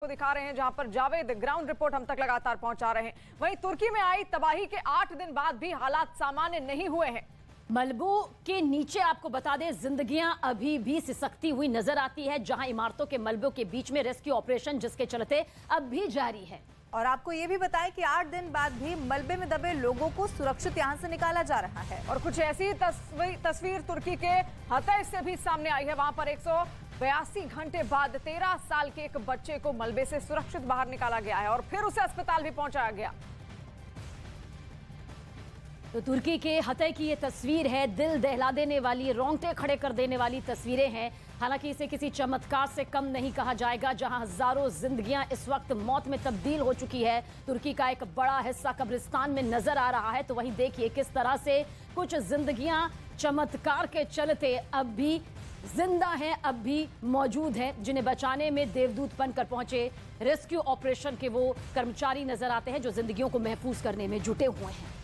को दिखा रहे हैं जहां पर जावेद ग्राउंड रिपोर्ट हम तक लगातार पहुंचा रहे हैं। वहीं तुर्की में आई तबाही के 8 दिन बाद भी हालात सामान्य नहीं हुए हैं। मलबे के नीचे आपको बता दें जिंदगियां अभी भी सिसकती हुई नजर आती है, जहां इमारतों के मलबों के बीच में रेस्क्यू ऑपरेशन जिसके चलते अब भी जारी है। और आपको ये भी बताएं कि 8 दिन बाद भी मलबे में दबे लोगों को सुरक्षित यहां से निकाला जा रहा है। और कुछ ऐसी तस्वीर तुर्की के हतै से भी सामने आई है। वहां पर 182 घंटे बाद 13 साल के एक बच्चे को मलबे से सुरक्षित बाहर निकाला गया है और फिर उसे अस्पताल भी पहुंचाया गया। तो तुर्की के हतै की ये तस्वीर है, दिल दहला देने वाली, रोंगटे खड़े कर देने वाली तस्वीरें हैं। हालांकि इसे किसी चमत्कार से कम नहीं कहा जाएगा, जहां हजारों जिंदगियां इस वक्त मौत में तब्दील हो चुकी है। तुर्की का एक बड़ा हिस्सा कब्रिस्तान में नजर आ रहा है। तो वहीं देखिए किस तरह से कुछ जिंदगियां चमत्कार के चलते अब भी जिंदा हैं, अब भी मौजूद हैं, जिन्हें बचाने में देवदूत बनकर पहुंचे रेस्क्यू ऑपरेशन के वो कर्मचारी नजर आते हैं जो जिंदगियों को महफूज करने में जुटे हुए हैं।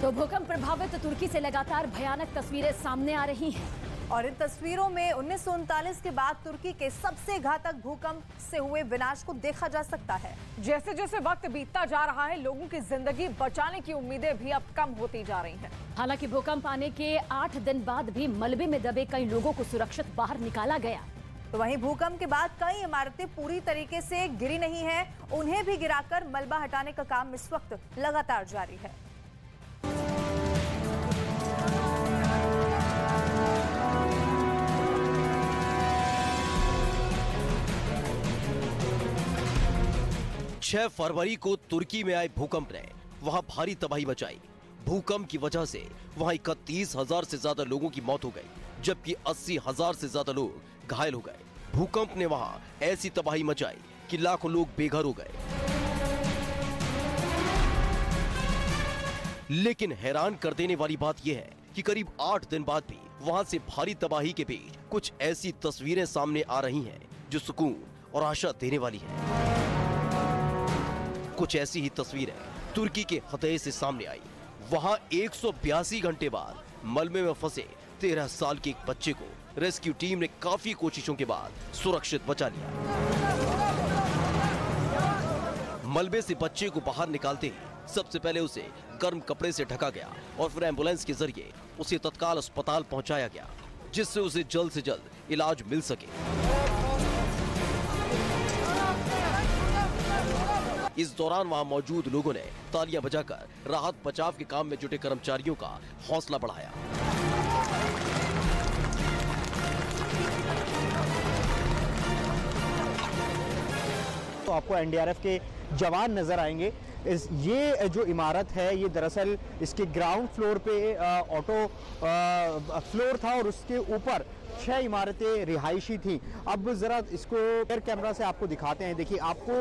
तो भूकंप प्रभावित तुर्की से लगातार भयानक तस्वीरें सामने आ रही हैं। और इन तस्वीरों में 1939 के बाद तुर्की के सबसे घातक भूकंप से हुए विनाश को देखा जा सकता है। जैसे जैसे वक्त बीतता जा रहा है, लोगों की जिंदगी बचाने की उम्मीदें भी अब कम होती जा रही हैं। हालांकि भूकंप आने के 8 दिन बाद भी मलबे में दबे कई लोगों को सुरक्षित बाहर निकाला गया। तो वहीं भूकंप के बाद कई इमारतें पूरी तरीके से गिरी नहीं है, उन्हें भी गिराकर मलबा हटाने का काम इस वक्त लगातार जारी है। छह फरवरी को तुर्की में आए भूकंप ने वहां भारी तबाही मचाई। भूकंप की वजह से वहां 31,000 से ज्यादा लोगों की मौत हो गई, जबकि 80,000 से ज्यादा लोग घायल हो गए। भूकंप ने वहां ऐसी तबाही मचाई कि लाखों लोग बेघर हो गए। लेकिन हैरान कर देने वाली बात यह है कि करीब 8 दिन बाद भी वहां से भारी तबाही के बीच कुछ ऐसी तस्वीरें सामने आ रही हैं जो सुकून और आशा देने वाली है। कुछ ऐसी ही तस्वीरें तुर्की के हतै से सामने आई। वहां 182 घंटे बाद मलबे में फंसे 13 साल के एक बच्चे को रेस्क्यू टीम ने काफी कोशिशों के बाद सुरक्षित बचा लिया। मलबे से बच्चे को बाहर निकालते ही सबसे पहले उसे गर्म कपड़े से ढका गया और फिर एम्बुलेंस के जरिए उसे तत्काल अस्पताल पहुंचाया गया, जिससे उसे जल्द से जल्द इलाज मिल सके। इस दौरान वहां मौजूद लोगों ने तालियां बजाकर राहत बचाव के काम में जुटे कर्मचारियों का हौसला बढ़ाया। तो आपको एनडीआरएफ के जवान नजर आएंगे। ये जो इमारत है ये दरअसल इसके ग्राउंड फ्लोर पे ऑटो फ्लोर था और उसके ऊपर 6 इमारतें रिहायशी थी। अब जरा इसको एयर कैमरा से आपको दिखाते हैं। देखिए आपको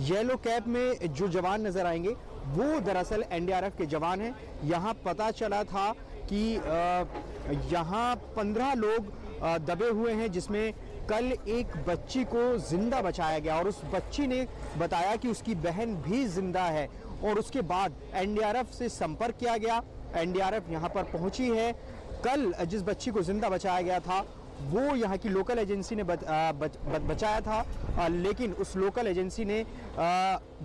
येलो कैप में जो जवान नजर आएंगे वो दरअसल एनडीआरएफ के जवान हैं। यहाँ पता चला था कि यहाँ 15 लोग दबे हुए हैं, जिसमें कल एक बच्ची को जिंदा बचाया गया और उस बच्ची ने बताया कि उसकी बहन भी जिंदा है। और उसके बाद एनडीआरएफ से संपर्क किया गया, एनडीआरएफ यहाँ पर पहुंची है। कल जिस बच्ची को जिंदा बचाया गया था वो यहाँ की लोकल एजेंसी ने बचाया था, लेकिन उस लोकल एजेंसी ने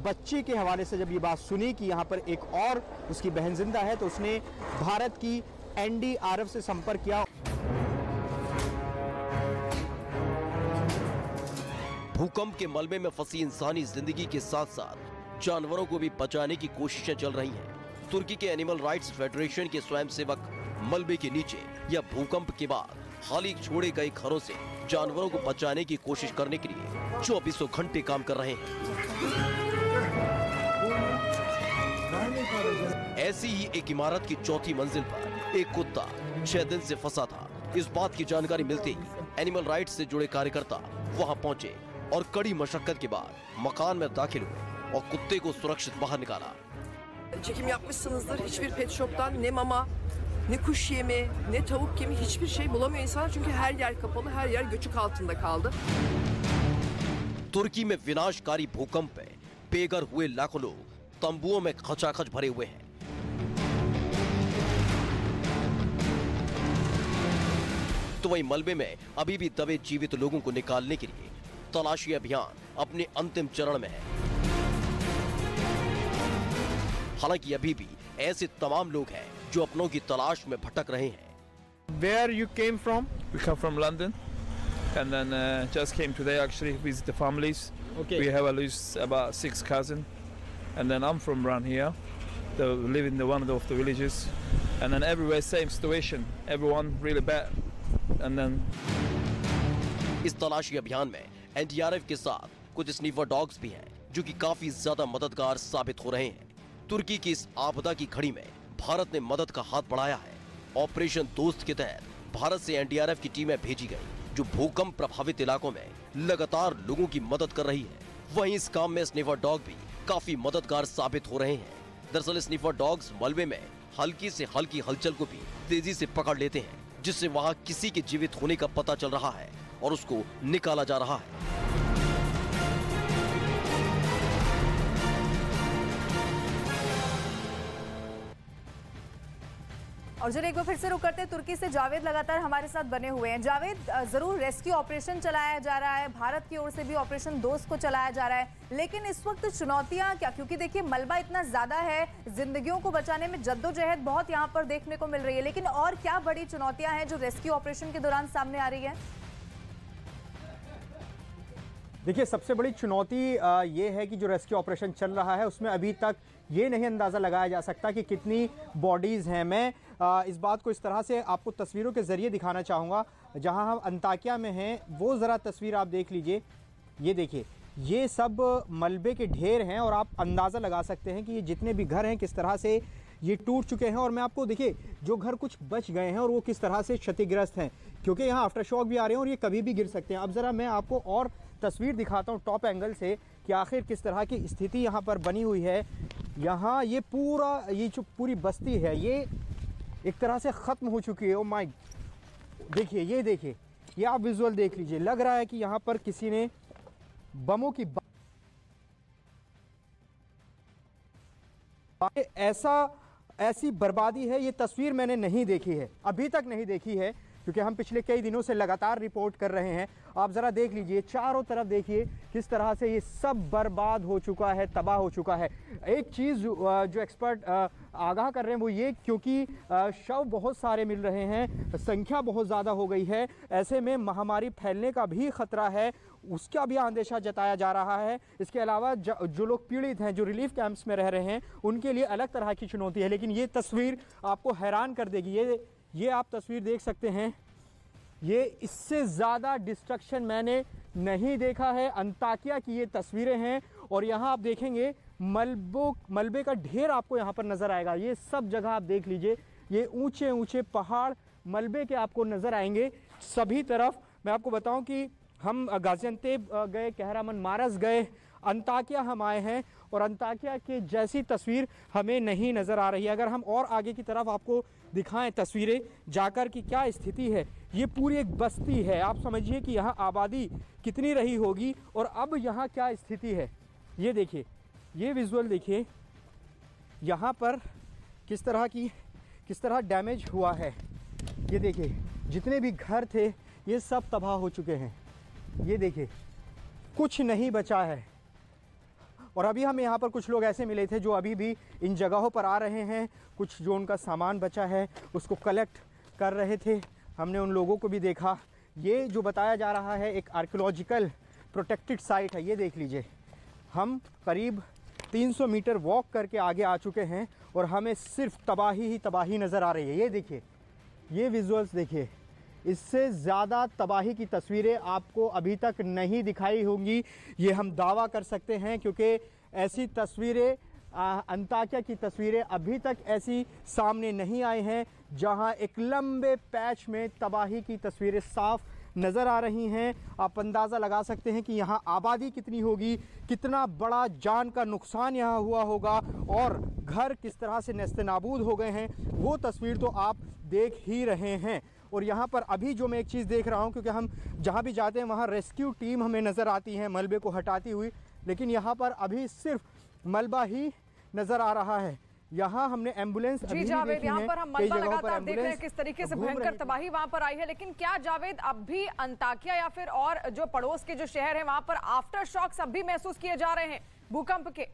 बच्चे के हवाले से जब ये बात सुनी कि यहाँ पर एक और उसकी बहन जिंदा है, तो उसने भारत की एनडीआरएफ से संपर्क किया। भूकंप के मलबे में फंसी इंसानी जिंदगी के साथ साथ जानवरों को भी बचाने की कोशिशें चल रही हैं। तुर्की के एनिमल राइट्स फेडरेशन के स्वयंसेवक मलबे के नीचे या भूकंप के बाद खाली छोड़े गए घरों से जानवरों को बचाने की कोशिश करने के लिए 24 घंटे काम कर रहे हैं। ऐसी ही एक इमारत की 4थी मंजिल पर एक कुत्ता 6 दिन से फंसा था। इस बात की जानकारी मिलते ही एनिमल राइट्स से जुड़े कार्यकर्ता वहां पहुंचे और कड़ी मशक्कत के बाद मकान में दाखिल हुए और कुत्ते को सुरक्षित बाहर निकाला। Çekim yapmışsınızdır. Hiçbir pet shop'tan ne mama, ne kuş yemi, ne tavuk yemi hiçbir şey bulamıyor insanlar çünkü her yer kapalı, her yer göçük altında kaldı. तुर्की में विनाशकारी भूकंप में बेघर हुए लाखों लोग तंबुओं में खचाखच भरे हुए हैं। तो वहीं मलबे में अभी भी दबे जीवित लोगों को निकालने के लिए तलाशी अभियान अपने अंतिम चरण में है। हालांकि अभी भी ऐसे तमाम लोग हैं जो अपनों की तलाश में भटक रहे हैं। Where you came from? We come from London, and then just came today actually visit the families. Okay. We have at least about 6 cousins, and then I'm from around here. They live in one of the villages, and then everywhere same situation. Everyone really bad, and then. इस तलाशी अभियान में NDRF के साथ कुछ sniffer dogs भी हैं, जो कि काफी ज्यादा मददगार साबित हो रहे हैं। तुर्की की इस आपदा की घड़ी में भारत ने मदद का हाथ बढ़ाया है। ऑपरेशन दोस्त के तहत भारत से एनडीआरएफ की टीमें भेजी गई, जो भूकंप प्रभावित इलाकों में लगातार लोगों की मदद कर रही है। वहीं इस काम में स्नीफर डॉग भी काफी मददगार साबित हो रहे हैं। दरअसल स्नीफर डॉग्स मलबे में हल्की से हल्की हलचल को भी तेजी से पकड़ लेते हैं, जिससे वहां किसी के जीवित होने का पता चल रहा है और उसको निकाला जा रहा है। और जरा एक बार फिर से रुक करते हैं तुर्की से। जावेद लगातार हमारे साथ बने हुए हैं। जावेद, जरूर रेस्क्यू ऑपरेशन चलाया जा रहा है, भारत की ओर से भी ऑपरेशन दोस्त को चलाया जा रहा है, लेकिन इस वक्त चुनौतियां क्या? क्योंकि देखिए मलबा इतना ज्यादा है, जिंदगियों को बचाने में जद्दोजहद बहुत यहाँ पर देखने को मिल रही है, लेकिन और क्या बड़ी चुनौतियां हैं जो रेस्क्यू ऑपरेशन के दौरान सामने आ रही है? देखिए, सबसे बड़ी चुनौती ये है कि जो रेस्क्यू ऑपरेशन चल रहा है उसमें अभी तक ये नहीं अंदाज़ा लगाया जा सकता कि कितनी बॉडीज़ हैं। मैं इस बात को इस तरह से आपको तस्वीरों के ज़रिए दिखाना चाहूँगा। जहां हम अंताकिया में हैं वो ज़रा तस्वीर आप देख लीजिए। ये देखिए, ये सब मलबे के ढेर हैं और आप अंदाज़ा लगा सकते हैं कि ये जितने भी घर हैं किस तरह से ये टूट चुके हैं। और मैं आपको देखिए, जो घर कुछ बच गए हैं और वो किस तरह से क्षतिग्रस्त हैं, क्योंकि यहाँ आफ्टर शॉक भी आ रहे हैं और ये कभी भी गिर सकते हैं। अब ज़रा मैं आपको और तस्वीर दिखाता हूँ टॉप एंगल से कि आखिर किस तरह की स्थिति यहाँ पर बनी हुई है। यहाँ ये जो पूरी बस्ती है ये एक तरह से ख़त्म हो चुकी है। ओ माय, देखिए, ये देखिए, ये आप विजुअल देख लीजिए। लग रहा है कि यहाँ पर किसी ने बमों की ऐसी बर्बादी है। ये तस्वीर मैंने नहीं देखी है, अभी तक नहीं देखी है, क्योंकि हम पिछले कई दिनों से लगातार रिपोर्ट कर रहे हैं। आप ज़रा देख लीजिए, चारों तरफ देखिए किस तरह से ये सब बर्बाद हो चुका है, तबाह हो चुका है। एक चीज़ जो एक्सपर्ट आगाह कर रहे हैं वो ये, क्योंकि शव बहुत सारे मिल रहे हैं, संख्या बहुत ज़्यादा हो गई है, ऐसे में महामारी फैलने का भी ख़तरा है, उसका भी अंदेशा जताया जा रहा है। इसके अलावा जो लोग पीड़ित हैं, जो रिलीफ कैंप्स में रह रहे हैं, उनके लिए अलग तरह की चुनौती है। लेकिन ये तस्वीर आपको हैरान कर देगी। ये आप तस्वीर देख सकते हैं, ये इससे ज़्यादा डिस्ट्रक्शन मैंने नहीं देखा है। अंताकिया की ये तस्वीरें हैं और यहाँ आप देखेंगे मलबे का ढेर आपको यहाँ पर नज़र आएगा। ये सब जगह आप देख लीजिए, ये ऊंचे ऊंचे पहाड़ मलबे के आपको नज़र आएंगे सभी तरफ। मैं आपको बताऊं कि हम गाजियान्तेप गए, कहरामन मारस गए, अंताकिया हम आए हैं और अंताकिया के जैसी तस्वीर हमें नहीं नज़र आ रही है। अगर हम और आगे की तरफ आपको दिखाएं तस्वीरें जाकर कि क्या स्थिति है, ये पूरी एक बस्ती है। आप समझिए कि यहाँ आबादी कितनी रही होगी और अब यहाँ क्या स्थिति है। ये देखिए, ये विजुअल देखिए, यहाँ पर किस तरह डैमेज हुआ है। ये देखिए, जितने भी घर थे ये सब तबाह हो चुके हैं। ये देखिए, कुछ नहीं बचा है। और अभी हम यहाँ पर कुछ लोग ऐसे मिले थे जो अभी भी इन जगहों पर आ रहे हैं, कुछ जो उनका सामान बचा है उसको कलेक्ट कर रहे थे। हमने उन लोगों को भी देखा। ये जो बताया जा रहा है एक आर्कियोलॉजिकल प्रोटेक्टेड साइट है। ये देख लीजिए, हम करीब 300 मीटर वॉक करके आगे आ चुके हैं और हमें सिर्फ तबाही ही तबाही नज़र आ रही है। ये देखिए, ये विजुअल्स देखिए, इससे ज़्यादा तबाही की तस्वीरें आपको अभी तक नहीं दिखाई होंगी, ये हम दावा कर सकते हैं, क्योंकि ऐसी तस्वीरें अंताकिया की तस्वीरें अभी तक ऐसी सामने नहीं आई हैं जहां एक लंबे पैच में तबाही की तस्वीरें साफ नज़र आ रही हैं। आप अंदाज़ा लगा सकते हैं कि यहाँ आबादी कितनी होगी, कितना बड़ा जान का नुकसान यहाँ हुआ होगा और घर किस तरह से नेस्तनाबूद हो गए हैं, वो तस्वीर तो आप देख ही रहे हैं। और यहाँ पर अभी जो मैं एक चीज़ देख रहा हूँ, क्योंकि हम जहाँ भी जाते हैं वहाँ रेस्क्यू टीम हमें नज़र आती है मलबे को हटाती हुई, लेकिन यहाँ पर अभी सिर्फ मलबा ही नज़र आ रहा है। यहाँ हमने एम्बुलेंस जी जावेद, यहाँ पर हम मलबा लगातार देख रहे हैं किस तरीके से भयंकर तबाही वहां पर आई है। लेकिन क्या जावेद अब भी अंताकिया या फिर और जो पड़ोस के जो शहर है वहां पर आफ्टर शॉक्स अब भी महसूस किए जा रहे हैं भूकंप के?